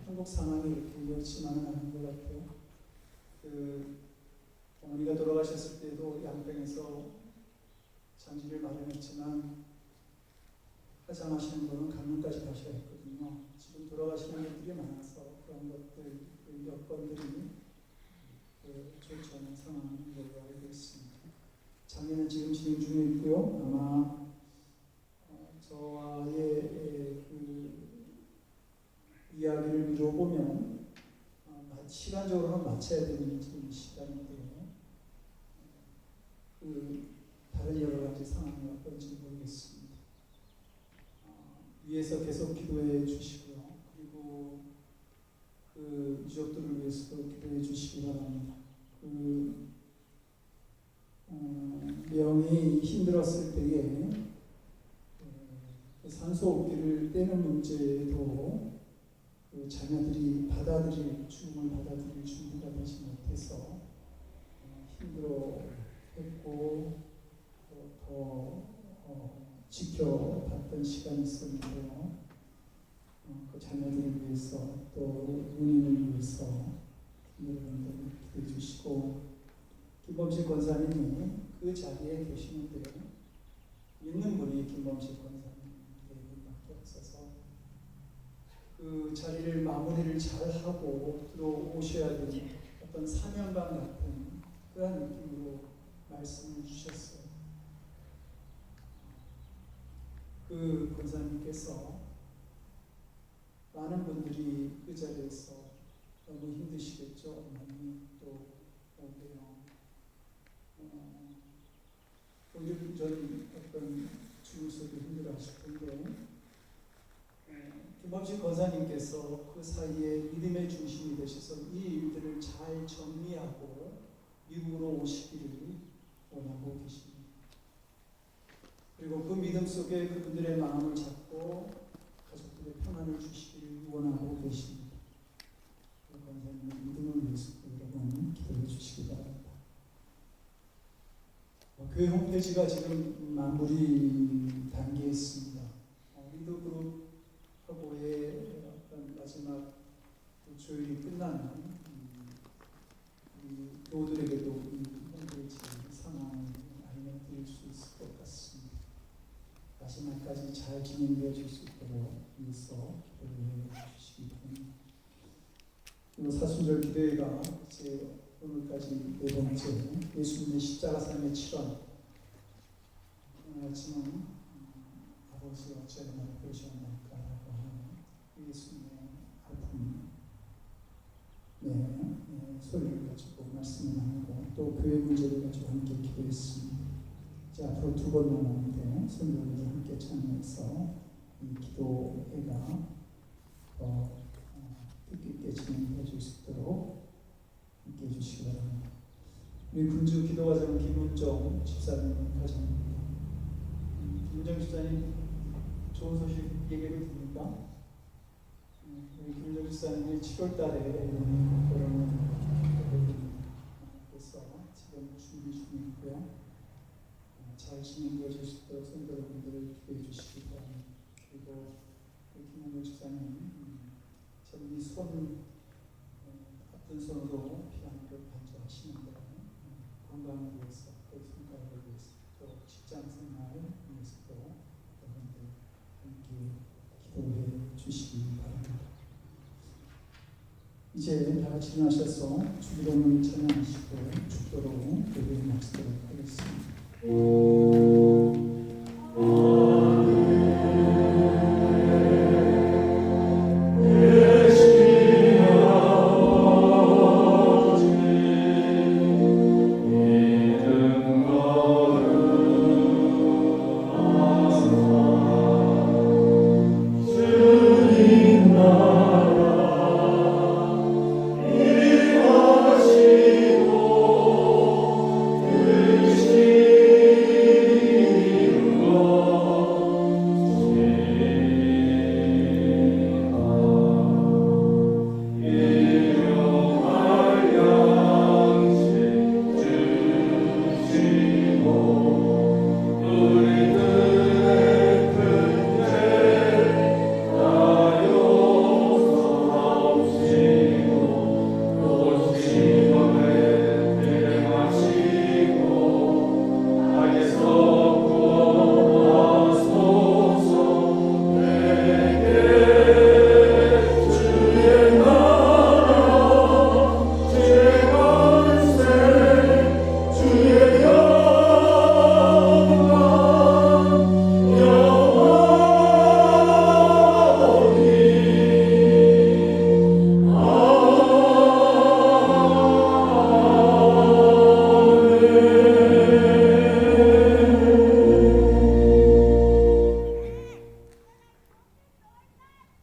한국 상황이 이렇게 여의치만은 않은 것 같아요. 그 어머니가 돌아가셨을 때도 양평에서 장지를 마련했지만 화장하시는 분은 강릉까지 가셔야 했거든요. 지금 돌아가시는 분들이 많아서 그런 것들, 그 여건들이 좋지 않은 상황인 걸로 알고 있습니다. 장례는 지금 진행 중에 있고요. 아마 저와의 그 이야기를 미뤄보면 시간적으로는 마쳐야 되는 지금 시간인데 그 다른 여러 가지 상황이 어떤지 모르겠습니다. 위에서 계속 기도해 주시고요. 그리고 그 유족들을 위해서도 기도해 주시기 바랍니다. 그 명이 힘들었을 때에 산소호흡기를 떼는 문제도 그 자녀들이 죽음을 받아들일 준비가 되지 못해서 힘들어했고 더 지켜봤던 시간이 있었는데요. 그 자녀들을 위해서 또 누님을 위해서 여러분들 기도해 주시고 김범식 권사님이 그 자리에 계시는데 믿는 분이 김범식 권사님밖에 없어서 그 자리를 마무리를 잘 하고 들어오셔야 되는 어떤 사명감 같은 그런 느낌으로 말씀을 주셨어요. 그 권사님께서 많은 분들이 그 자리에서 너무 힘드시겠죠. 어머니 또 오대영 오히려 전 어떤 주무서도 힘들어하실 텐데 김범식 권사님께서 그 사이에 믿음의 중심이 되셔서 이 일들을 잘 정리하고 미국으로 오시기를 원하고 계십니다. 그리고 그 믿음 속에 그분들의 마음을 잡고 가족들의 평안을 주시기를 원하고 계십니다. 권사님의 믿음을 위해서 여러분 기도해 주시기 바랍니다. 교회 홈페이지가 지금 마무리 단계에 있습니다. 리더그룹하고의 어떤 마지막 조율이 끝나면 위해서 기도해 주시기 바랍니다. 그리고 사순절 기도회가 이제 오늘까지 네 번째 예수님의 십자가 삶의 7원 지금 아버지가 어찌하여 나를 버리셨나이까 라고 하는 예수님의 아픔 소리를 가지고 말씀을 나누고 또 교회 문제를 가지고 함께 기도했습니다. 이제 앞으로 두 번 남았는데 성도들이 함께 참여해서 이 기도회가 더 뜻깊게 진행해 줄 수 있도록 함께 해주시기 바랍니다. 우리 군주 기도과장 김은정 집사님 가정입니다. 김은정 집사님 좋은 소식 얘기해도 됩니까? 우리 김은정 집사님이 7월달에 결혼을 해서 지금 준비 중이고요. 잘 진행되어질 수 있도록 성도 여러분들을 기도해 주시기 바랍니다. 그리고 김은정 집사님 이 손 아픈 손으로 피아노를 반주하시는데 건강을 위해서 또 손가락을 위해서 또 직장 생활을 위해서도 여러분들 함께 기도해 주시기 바랍니다. 이제 다 같이 일어나셔서 주기도문 찬양하시고 축도로 예배를 마치도록 하겠습니다.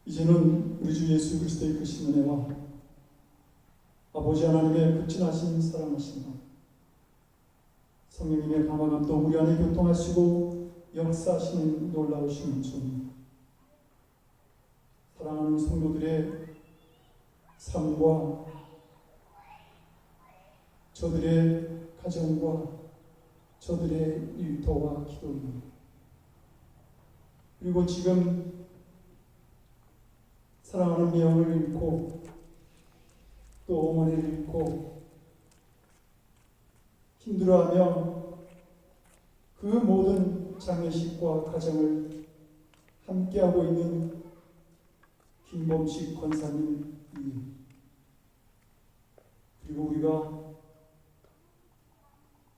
이제는 우리 주 예수 그리스도의 크신 은혜와 아버지 하나님의 극진하신 사랑하심과 성령님의 감화감동 우리 안에 교통하시고 역사하시는 놀라우신 주 사랑하는 성도들의 삶과 저들의 가정과 저들의 일터와 기도입니다. 그리고 지금 사랑하는 명을 잃고 또 어머니를 잃고 힘들어하며 그 모든 장례식과 가정을 함께하고 있는 김범식 권사님 그리고 우리가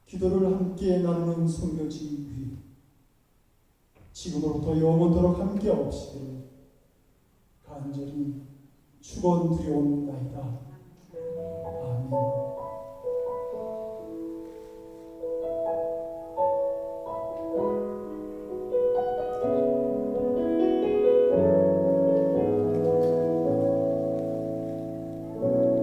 기도를 함께 나누는 선교지 위 지금으로부터 영원토록 함께하옵시기를 간절히 축원드리옵나이다.